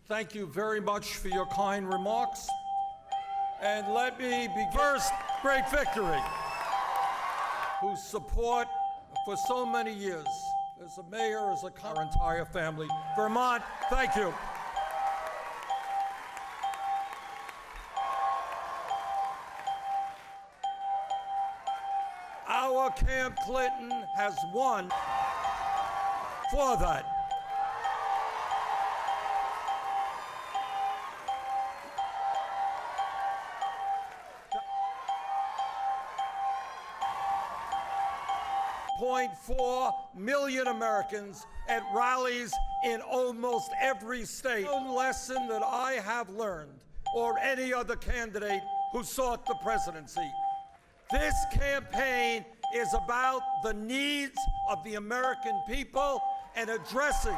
Thank you very much for your kind remarks. And let me begin first, great victory, whose support for so many years as a mayor, as our entire family. Vermont, thank you. Our Camp Clinton has won for that. .4 million Americans at rallies in almost every state. No lesson that I have learned, or any other candidate who sought the presidency. This campaign is about the needs of the American people and addressing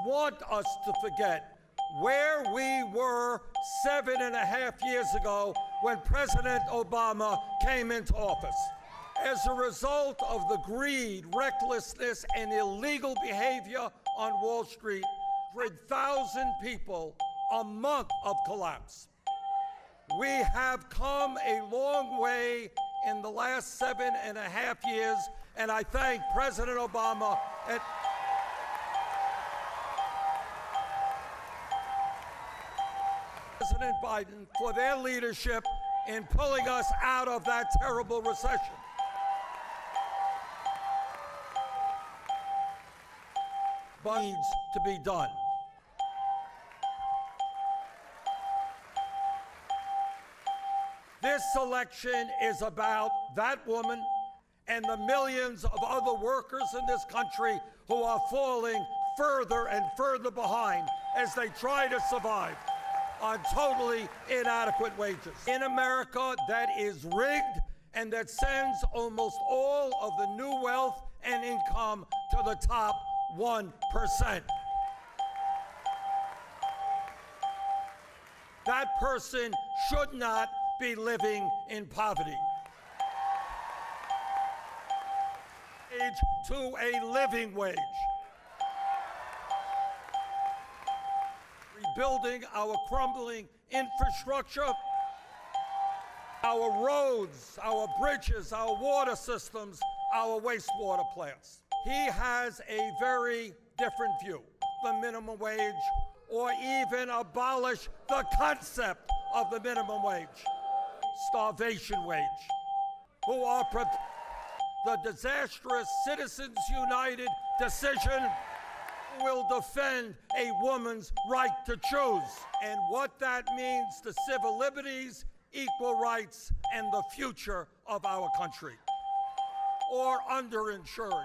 want us to forget where we were 7.5 years ago when President Obama came into office. As a result of the greed, recklessness, and illegal behavior on Wall Street, 100,000 people, a month of collapse. We have come a long way in the last 7.5 years, and I thank President Obama and President Biden for their leadership in pulling us out of that terrible recession. But needs to be done. This election is about that woman and the millions of other workers in this country who are falling further and further behind as they try to survive on totally inadequate wages. In America, that is rigged and that sends almost all of the new wealth and income to the top 1%. That person should not be living in poverty. To a living wage. Rebuilding our crumbling infrastructure, our roads, our bridges, our water systems, our wastewater plants. He has a very different view. The minimum wage, or even abolish the concept of the minimum wage. Starvation wage. Who are the disastrous Citizens United decision will defend a woman's right to choose, and what that means to civil liberties, equal rights, and the future of our country. Or underinsured.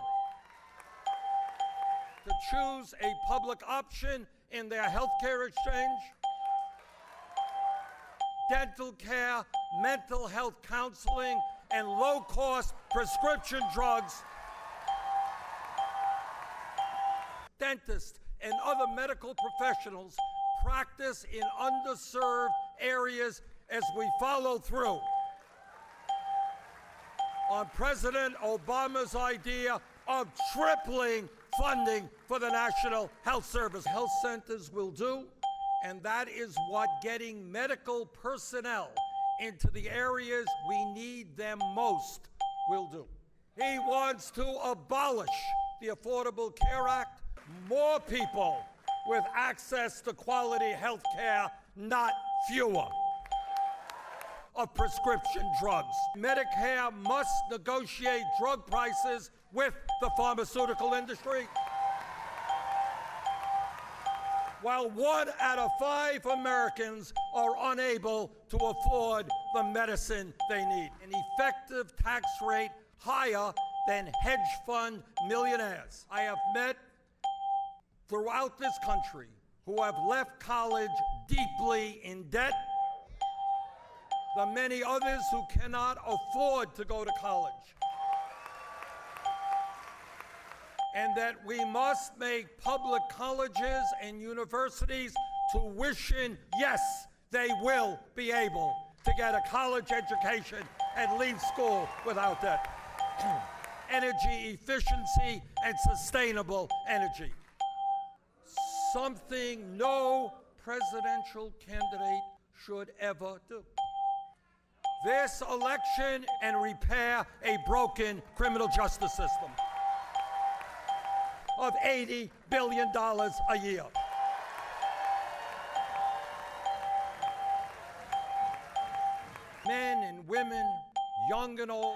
To choose a public option in their health care exchange, dental care, mental health counseling, and low-cost prescription drugs. Dentists and other medical professionals practice in underserved areas as we follow through on President Obama's idea of tripling funding for the National Health Service. Health centers will do, and that is what getting medical personnel into the areas we need them most will do. He wants to abolish the Affordable Care Act. More people with access to quality health care, not fewer, of prescription drugs. Medicare must negotiate drug prices with the pharmaceutical industry. While 1 out of 5 Americans are unable to afford the medicine they need. An effective tax rate higher than hedge fund millionaires. I have met throughout this country who have left college deeply in debt, the many others who cannot afford to go to college, and that we must make public colleges and universities tuition, yes, they will be able to get a college education and leave school without debt. Energy efficiency and sustainable energy. Something no presidential candidate should ever do. This election and repair a broken criminal justice system of $80 billion a year. Men and women, young and old,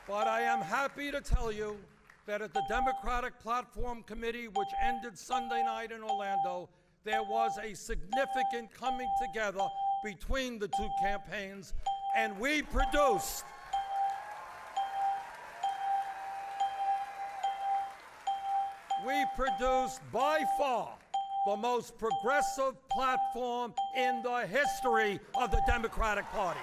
but I am happy to tell you that at the Democratic Platform Committee, which ended Sunday night in Orlando, there was a significant coming together between the two campaigns, and we produced by far the most progressive platform in the history of the Democratic Party.